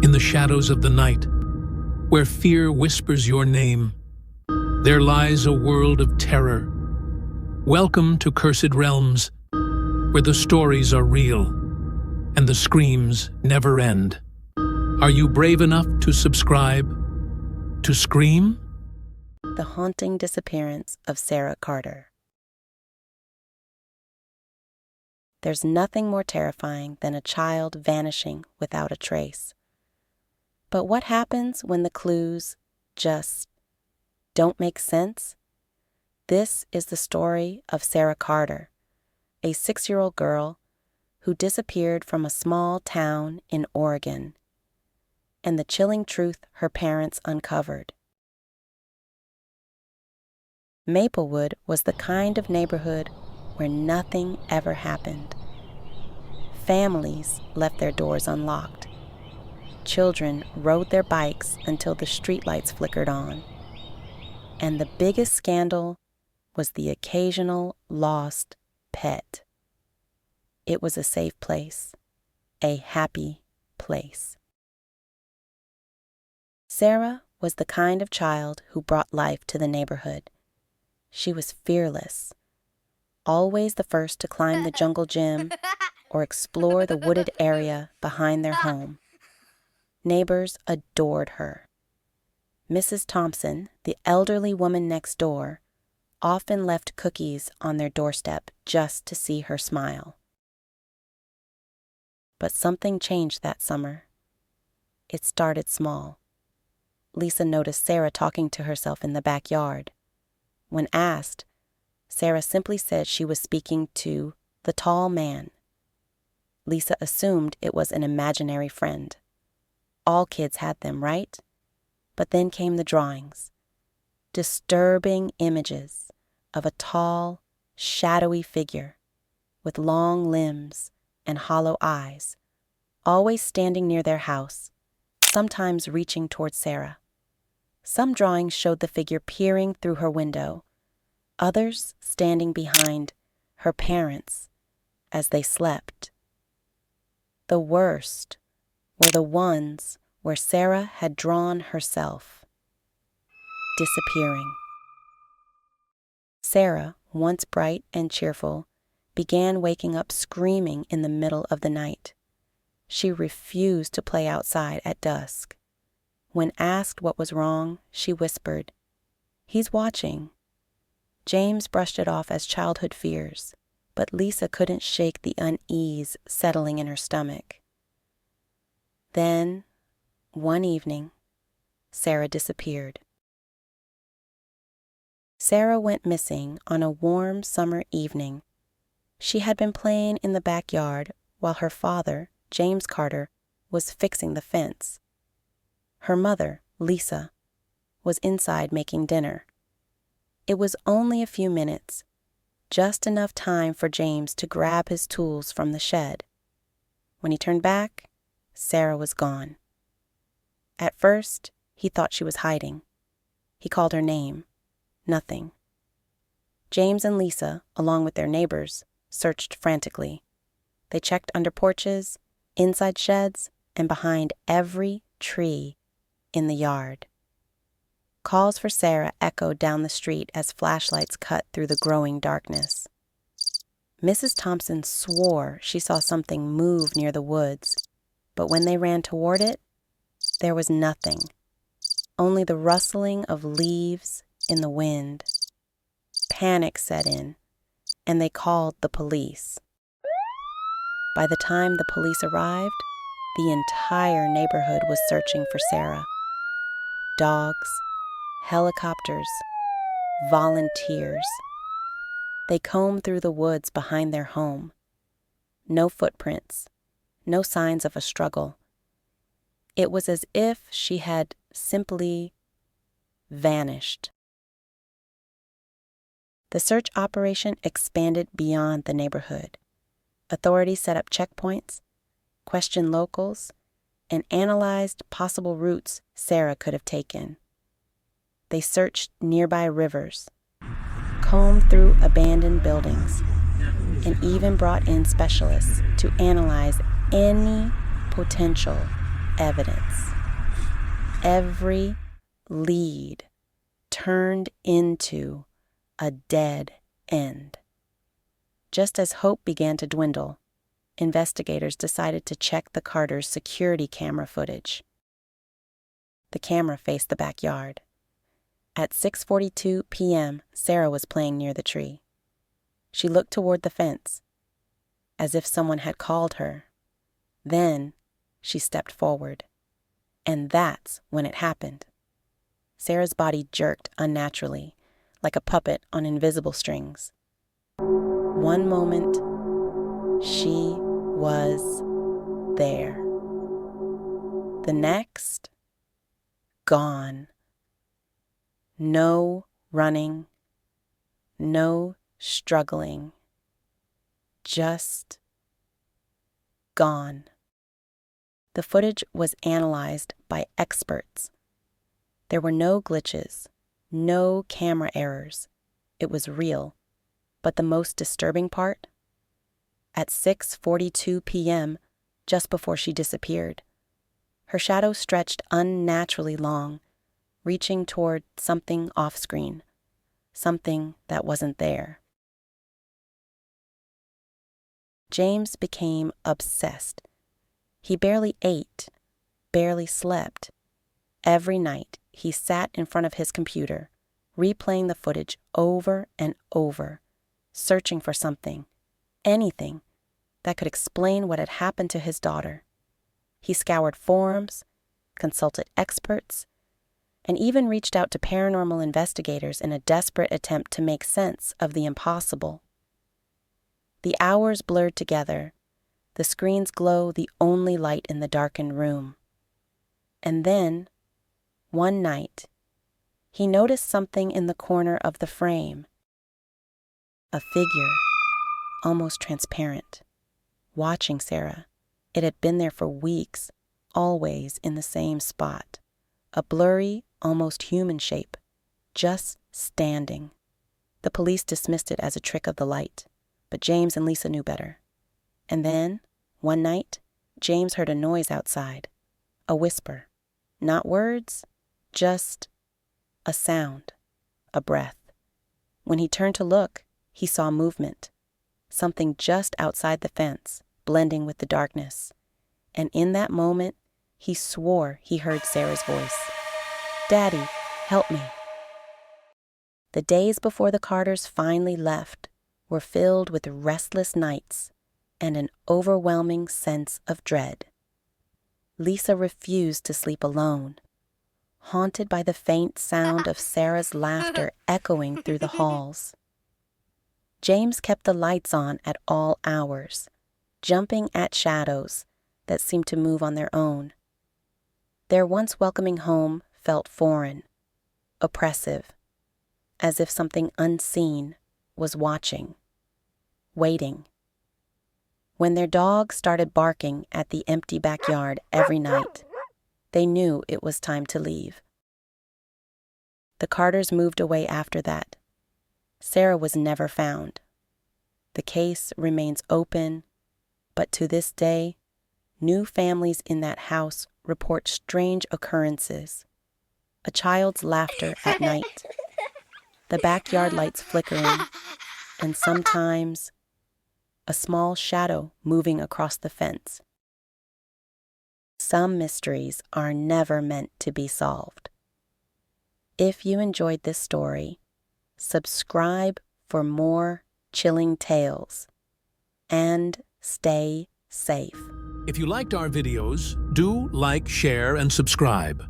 in the shadows of the night, where fear whispers your name, there lies a world of terror. Welcome to Cursed Realms, where the stories are real and the screams never end. Are you brave enough to subscribe? To scream? The Haunting Disappearance of Sarah Carter. There's nothing more terrifying than a child vanishing without a trace. But what happens when the clues just don't make sense? This is the story of Sarah Carter, a 6-year-old girl who disappeared from a small town in Oregon, and the chilling truth her parents uncovered. Maplewood was the kind of neighborhood where nothing ever happened. Families left their doors unlocked. Children rode their bikes until the streetlights flickered on. And the biggest scandal was the occasional lost pet. It was a safe place, a happy place. Sarah was the kind of child who brought life to the neighborhood. She was fearless, always the first to climb the jungle gym or explore the wooded area behind their home. Neighbors adored her. Mrs. Thompson, the elderly woman next door, often left cookies on their doorstep just to see her smile. But something changed that summer. It started small. Lisa noticed Sarah talking to herself in the backyard. When asked, Sarah simply said she was speaking to the tall man. Lisa assumed it was an imaginary friend. All kids had them, right? But then came the drawings. Disturbing images of a tall, shadowy figure with long limbs and hollow eyes, always standing near their house, sometimes reaching towards Sarah. Some drawings showed the figure peering through her window, others standing behind her parents as they slept. The worst were the ones where Sarah had drawn herself, disappearing. Sarah, once bright and cheerful, began waking up screaming in the middle of the night. She refused to play outside at dusk. When asked what was wrong, she whispered, "He's watching." James brushed it off as childhood fears, but Lisa couldn't shake the unease settling in her stomach. Then, one evening, Sarah disappeared. Sarah went missing on a warm summer evening. She had been playing in the backyard while her father, James Carter, was fixing the fence. Her mother, Lisa, was inside making dinner. It was only a few minutes, just enough time for James to grab his tools from the shed. When he turned back, Sarah was gone. At first, he thought she was hiding. He called her name. Nothing. James and Lisa, along with their neighbors, searched frantically. They checked under porches, inside sheds, and behind every tree in the yard. Calls for Sarah echoed down the street as flashlights cut through the growing darkness. Mrs. Thompson swore she saw something move near the woods, but when they ran toward it, there was nothing, only the rustling of leaves in the wind. Panic set in, and they called the police. By the time the police arrived, the entire neighborhood was searching for Sarah. Dogs, helicopters, volunteers. They combed through the woods behind their home. No footprints, no signs of a struggle. It was as if she had simply vanished. The search operation expanded beyond the neighborhood. Authorities set up checkpoints, questioned locals, and analyzed possible routes Sarah could have taken. They searched nearby rivers, combed through abandoned buildings, and even brought in specialists to analyze any potential evidence. Every lead turned into a dead end. Just as hope began to dwindle, investigators decided to check the Carters' security camera footage. The camera faced the backyard. At 6:42 p.m., Sarah was playing near the tree. She looked toward the fence, as if someone had called her. Then she stepped forward. And that's when it happened. Sarah's body jerked unnaturally, like a puppet on invisible strings. One moment, she was there. The next, gone. No running, no struggling, just gone. The footage was analyzed by experts. There were no glitches, no camera errors. It was real. But the most disturbing part? At 6:42 p.m., just before she disappeared, her shadow stretched unnaturally long, reaching toward something off-screen, something that wasn't there. James became obsessed. He barely ate, barely slept. Every night, he sat in front of his computer, replaying the footage over and over, searching for something, anything, that could explain what had happened to his daughter. He scoured forums, consulted experts, and even reached out to paranormal investigators in a desperate attempt to make sense of the impossible. The hours blurred together, the screen's glow the only light in the darkened room. And then, one night, he noticed something in the corner of the frame. A figure, almost transparent, watching Sarah. It had been there for weeks, always in the same spot. A blurry, almost human shape, just standing. The police dismissed it as a trick of the light, but James and Lisa knew better. And then, one night, James heard a noise outside, a whisper. Not words, just a sound, a breath. When he turned to look, he saw movement, something just outside the fence, blending with the darkness. And in that moment, he swore he heard Sarah's voice. "Daddy, help me." The days before the Carters finally left were filled with restless nights and an overwhelming sense of dread. Lisa refused to sleep alone, haunted by the faint sound of Sarah's laughter echoing through the halls. James kept the lights on at all hours, jumping at shadows that seemed to move on their own. Their once welcoming home felt foreign, oppressive, as if something unseen was watching, waiting. When their dog started barking at the empty backyard every night, they knew it was time to leave. The Carters moved away after that. Sarah was never found. The case remains open, but to this day, new families in that house report strange occurrences. A child's laughter at night, the backyard lights flickering, and sometimes a small shadow moving across the fence. Some mysteries are never meant to be solved. If you enjoyed this story, subscribe for more chilling tales, and stay safe. If you liked our videos, do like, share, and subscribe.